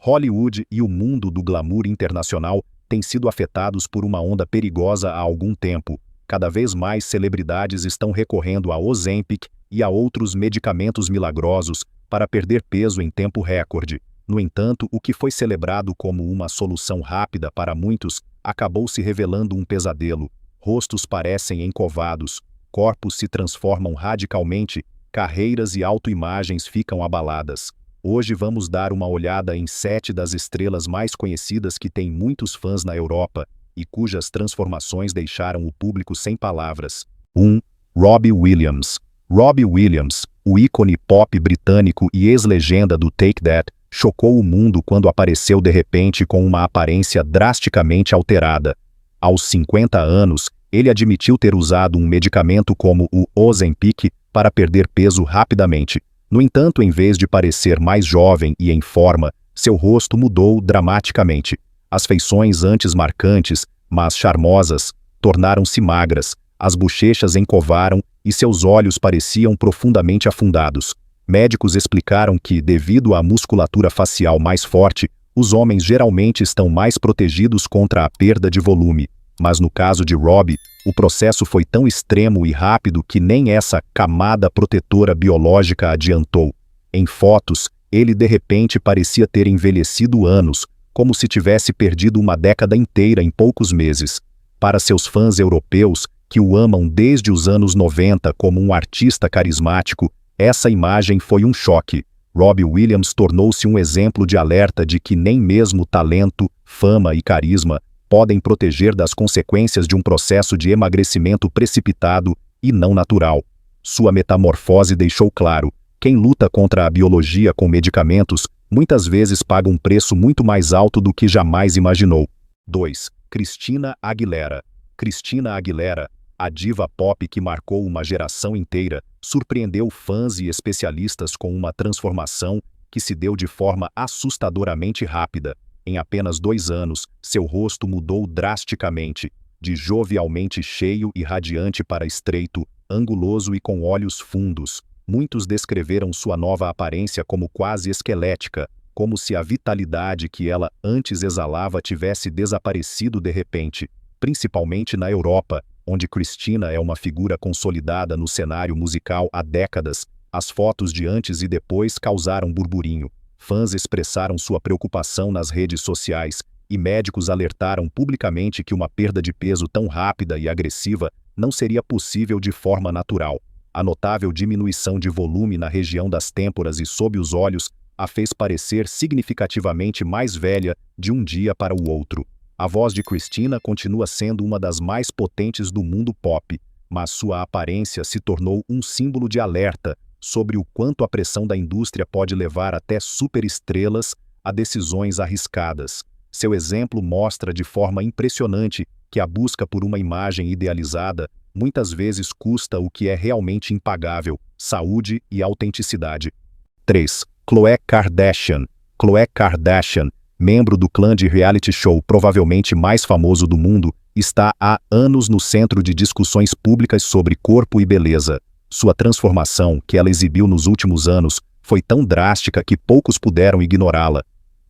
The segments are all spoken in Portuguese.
Hollywood e o mundo do glamour internacional têm sido afetados por uma onda perigosa há algum tempo. Cada vez mais celebridades estão recorrendo a Ozempic e a outros medicamentos milagrosos para perder peso em tempo recorde. No entanto, o que foi celebrado como uma solução rápida para muitos acabou se revelando um pesadelo. Rostos parecem encovados, corpos se transformam radicalmente, carreiras e autoimagens ficam abaladas. Hoje vamos dar uma olhada em 7 das estrelas mais conhecidas que têm muitos fãs na Europa e cujas transformações deixaram o público sem palavras. 1. Robbie Williams. Robbie Williams, o ícone pop britânico e ex-legenda do Take That, chocou o mundo quando apareceu de repente com uma aparência drasticamente alterada. Aos 50 anos, ele admitiu ter usado um medicamento como o Ozempic para perder peso rapidamente. No entanto, em vez de parecer mais jovem e em forma, seu rosto mudou dramaticamente. As feições antes marcantes, mas charmosas, tornaram-se magras, as bochechas encovaram e seus olhos pareciam profundamente afundados. Médicos explicaram que, devido à musculatura facial mais forte, os homens geralmente estão mais protegidos contra a perda de volume. Mas no caso de Robbie, o processo foi tão extremo e rápido que nem essa camada protetora biológica adiantou. Em fotos, ele de repente parecia ter envelhecido anos, como se tivesse perdido uma década inteira em poucos meses. Para seus fãs europeus, que o amam desde os anos 90 como um artista carismático, essa imagem foi um choque. Robbie Williams tornou-se um exemplo de alerta de que nem mesmo talento, fama e carisma podem proteger das consequências de um processo de emagrecimento precipitado e não natural. Sua metamorfose deixou claro: quem luta contra a biologia com medicamentos muitas vezes paga um preço muito mais alto do que jamais imaginou. 2. Christina Aguilera. Christina Aguilera, a diva pop que marcou uma geração inteira, surpreendeu fãs e especialistas com uma transformação que se deu de forma assustadoramente rápida. Em apenas 2 anos, seu rosto mudou drasticamente, de jovialmente cheio e radiante para estreito, anguloso e com olhos fundos. Muitos descreveram sua nova aparência como quase esquelética, como se a vitalidade que ela antes exalava tivesse desaparecido de repente. Principalmente na Europa, onde Christina é uma figura consolidada no cenário musical há décadas, as fotos de antes e depois causaram burburinho. Fãs expressaram sua preocupação nas redes sociais e médicos alertaram publicamente que uma perda de peso tão rápida e agressiva não seria possível de forma natural. A notável diminuição de volume na região das têmporas e sob os olhos a fez parecer significativamente mais velha de um dia para o outro. A voz de Christina continua sendo uma das mais potentes do mundo pop, mas sua aparência se tornou um símbolo de alerta sobre o quanto a pressão da indústria pode levar até superestrelas a decisões arriscadas. Seu exemplo mostra de forma impressionante que a busca por uma imagem idealizada muitas vezes custa o que é realmente impagável: saúde e autenticidade. 3. Khloe Kardashian. Khloe Kardashian, membro do clã de reality show provavelmente mais famoso do mundo, está há anos no centro de discussões públicas sobre corpo e beleza. Sua transformação, que ela exibiu nos últimos anos, foi tão drástica que poucos puderam ignorá-la.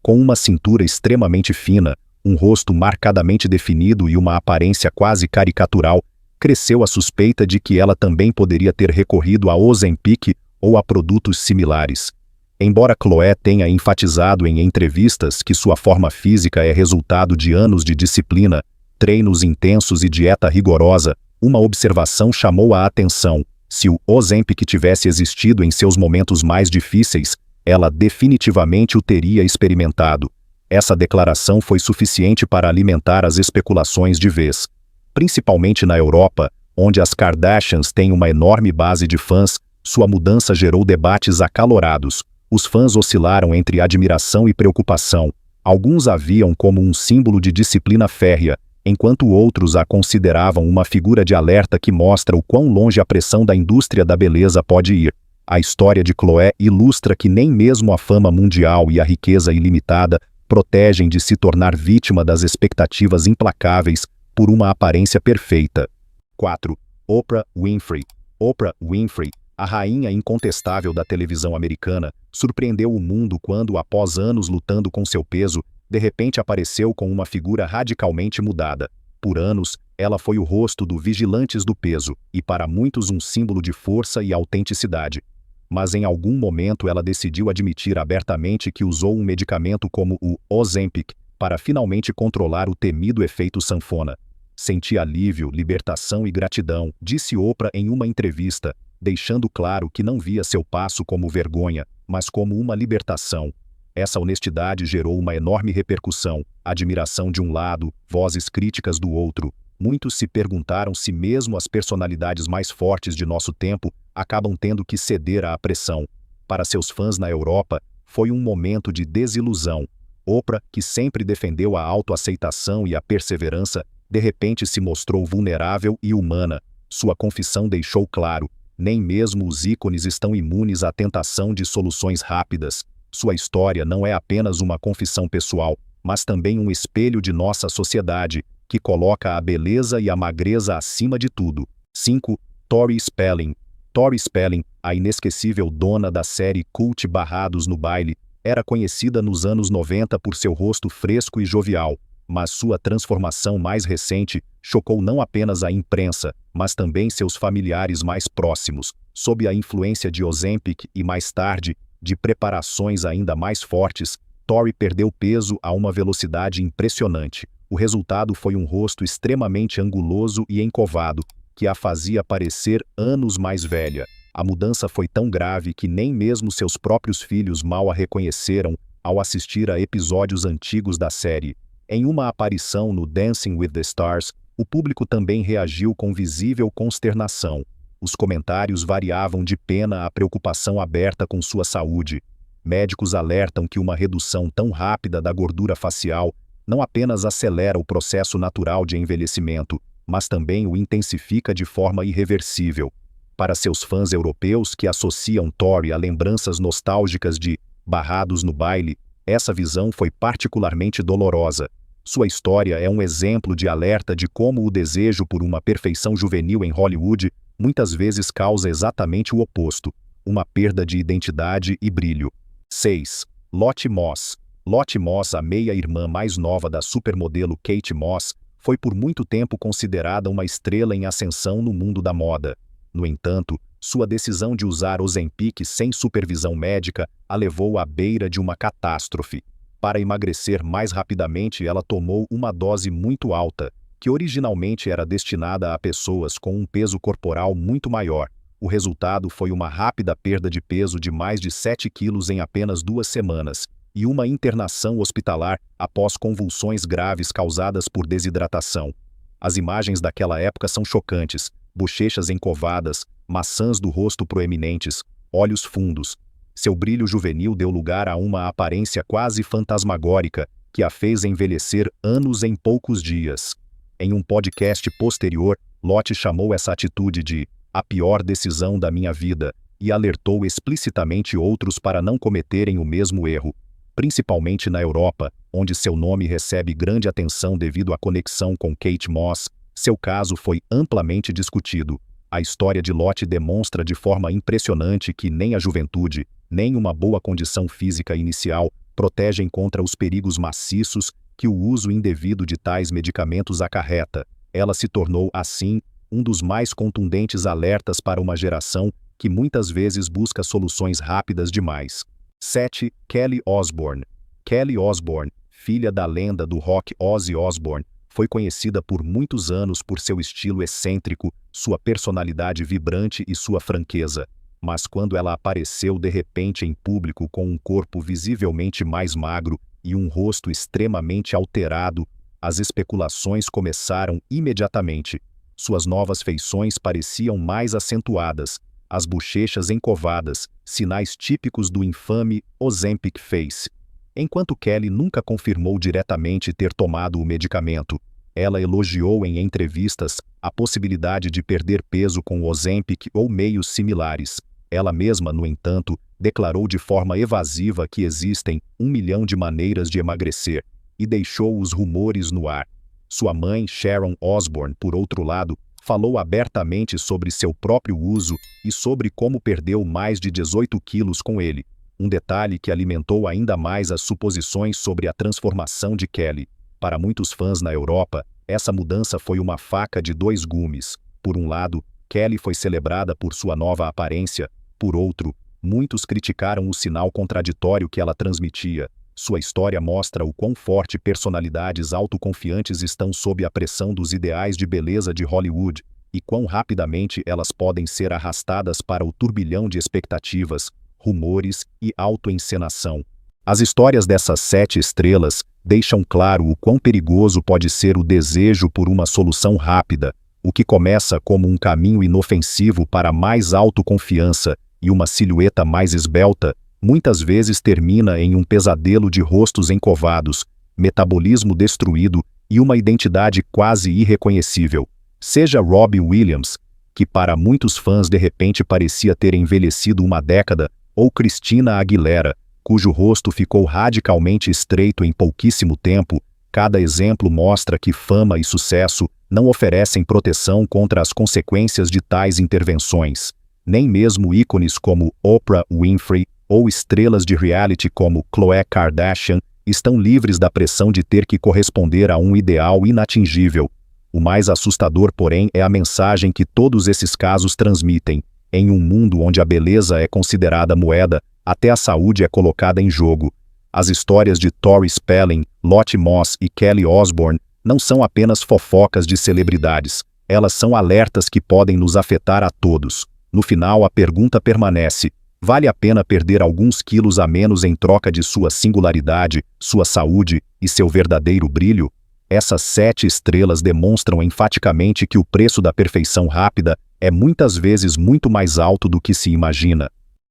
Com uma cintura extremamente fina, um rosto marcadamente definido e uma aparência quase caricatural, cresceu a suspeita de que ela também poderia ter recorrido a Ozempic ou a produtos similares. Embora Khloe tenha enfatizado em entrevistas que sua forma física é resultado de anos de disciplina, treinos intensos e dieta rigorosa, uma observação chamou a atenção: se o Ozempic tivesse existido em seus momentos mais difíceis, ela definitivamente o teria experimentado. Essa declaração foi suficiente para alimentar as especulações de vez. Principalmente na Europa, onde as Kardashians têm uma enorme base de fãs, sua mudança gerou debates acalorados. Os fãs oscilaram entre admiração e preocupação. Alguns a viam como um símbolo de disciplina férrea, enquanto outros a consideravam uma figura de alerta que mostra o quão longe a pressão da indústria da beleza pode ir. A história de Khloe ilustra que nem mesmo a fama mundial e a riqueza ilimitada protegem de se tornar vítima das expectativas implacáveis por uma aparência perfeita. 4. Oprah Winfrey. Oprah Winfrey, A rainha incontestável da televisão americana surpreendeu o mundo quando, após anos lutando com seu peso, de repente apareceu com uma figura radicalmente mudada. Por anos, ela foi o rosto do Vigilantes do Peso e para muitos um símbolo de força e autenticidade. Mas em algum momento ela decidiu admitir abertamente que usou um medicamento como o Ozempic para finalmente controlar o temido efeito sanfona. Senti alívio, libertação e gratidão, disse Oprah em uma entrevista, deixando claro que não via seu passo como vergonha, mas como uma libertação. Essa honestidade gerou uma enorme repercussão, admiração de um lado, vozes críticas do outro. Muitos se perguntaram se mesmo as personalidades mais fortes de nosso tempo acabam tendo que ceder à pressão. Para seus fãs na Europa, foi um momento de desilusão. Oprah, que sempre defendeu a autoaceitação e a perseverança, de repente se mostrou vulnerável e humana. Sua confissão deixou claro: nem mesmo os ícones estão imunes à tentação de soluções rápidas. Sua história não é apenas uma confissão pessoal, mas também um espelho de nossa sociedade, que coloca a beleza e a magreza acima de tudo. 5. Tori Spelling. Tori Spelling, a inesquecível dona da série cult Barrados no Baile, era conhecida nos anos 90 por seu rosto fresco e jovial, mas sua transformação mais recente chocou não apenas a imprensa, mas também seus familiares mais próximos. Sob a influência de Ozempic e, mais tarde, de preparações ainda mais fortes, Tori perdeu peso a uma velocidade impressionante. O resultado foi um rosto extremamente anguloso e encovado, que a fazia parecer anos mais velha. A mudança foi tão grave que nem mesmo seus próprios filhos mal a reconheceram ao assistir a episódios antigos da série. Em uma aparição no Dancing with the Stars, o público também reagiu com visível consternação. Os comentários variavam de pena a preocupação aberta com sua saúde. Médicos alertam que uma redução tão rápida da gordura facial não apenas acelera o processo natural de envelhecimento, mas também o intensifica de forma irreversível. Para seus fãs europeus que associam Tori a lembranças nostálgicas de Barrados no Baile, essa visão foi particularmente dolorosa. Sua história é um exemplo de alerta de como o desejo por uma perfeição juvenil em Hollywood muitas vezes causa exatamente o oposto, uma perda de identidade e brilho. 6. Lottie Moss. Lottie Moss, a meia-irmã mais nova da supermodelo Kate Moss, foi por muito tempo considerada uma estrela em ascensão no mundo da moda. No entanto, sua decisão de usar Ozempic sem supervisão médica a levou à beira de uma catástrofe. Para emagrecer mais rapidamente, ela tomou uma dose muito alta, que originalmente era destinada a pessoas com um peso corporal muito maior. O resultado foi uma rápida perda de peso de mais de 7 quilos em apenas 2 semanas, e uma internação hospitalar após convulsões graves causadas por desidratação. As imagens daquela época são chocantes: bochechas encovadas, maçãs do rosto proeminentes, olhos fundos. Seu brilho juvenil deu lugar a uma aparência quase fantasmagórica, que a fez envelhecer anos em poucos dias. Em um podcast posterior, Lottie chamou essa atitude de "a pior decisão da minha vida" e alertou explicitamente outros para não cometerem o mesmo erro. Principalmente na Europa, onde seu nome recebe grande atenção devido à conexão com Kate Moss, seu caso foi amplamente discutido. A história de Lottie demonstra de forma impressionante que nem a juventude, nem uma boa condição física inicial protegem contra os perigos maciços que o uso indevido de tais medicamentos acarreta. Ela se tornou, assim, um dos mais contundentes alertas para uma geração que muitas vezes busca soluções rápidas demais. 7. Kelly Osbourne. Kelly Osbourne, filha da lenda do rock Ozzy Osbourne, foi conhecida por muitos anos por seu estilo excêntrico, sua personalidade vibrante e sua franqueza. Mas quando ela apareceu de repente em público com um corpo visivelmente mais magro e um rosto extremamente alterado, as especulações começaram imediatamente. Suas novas feições pareciam mais acentuadas, as bochechas encovadas, sinais típicos do infame Ozempic Face. Enquanto Kelly nunca confirmou diretamente ter tomado o medicamento, ela elogiou em entrevistas a possibilidade de perder peso com o Ozempic ou meios similares. Ela mesma, no entanto, declarou de forma evasiva que existem 1 milhão de maneiras de emagrecer e deixou os rumores no ar. Sua mãe, Sharon Osbourne, por outro lado, Falou abertamente sobre seu próprio uso e sobre como perdeu mais de 18 quilos com ele, um detalhe que alimentou ainda mais as suposições sobre a transformação de Kelly. Para muitos fãs na Europa, essa mudança foi uma faca de dois gumes. Por um lado, Kelly foi celebrada por sua nova aparência. Por outro, muitos criticaram o sinal contraditório que ela transmitia. Sua história mostra o quão forte personalidades autoconfiantes estão sob a pressão dos ideais de beleza de Hollywood, e quão rapidamente elas podem ser arrastadas para o turbilhão de expectativas, rumores e autoencenação. As histórias dessas 7 estrelas deixam claro o quão perigoso pode ser o desejo por uma solução rápida, o que começa como um caminho inofensivo para mais autoconfiança e uma silhueta mais esbelta, muitas vezes termina em um pesadelo de rostos encovados, metabolismo destruído e uma identidade quase irreconhecível. Seja Robbie Williams, que para muitos fãs de repente parecia ter envelhecido uma década, ou Christina Aguilera, cujo rosto ficou radicalmente estreito em pouquíssimo tempo, cada exemplo mostra que fama e sucesso não oferecem proteção contra as consequências de tais intervenções. Nem mesmo ícones como Oprah Winfrey ou estrelas de reality como Khloe Kardashian estão livres da pressão de ter que corresponder a um ideal inatingível. O mais assustador, porém, é a mensagem que todos esses casos transmitem. Em um mundo onde a beleza é considerada moeda, até a saúde é colocada em jogo. As histórias de Tori Spelling, Lottie Moss e Kelly Osbourne não são apenas fofocas de celebridades. Elas são alertas que podem nos afetar a todos. No final, a pergunta permanece: vale a pena perder alguns quilos a menos em troca de sua singularidade, sua saúde e seu verdadeiro brilho? Essas 7 estrelas demonstram enfaticamente que o preço da perfeição rápida é muitas vezes muito mais alto do que se imagina.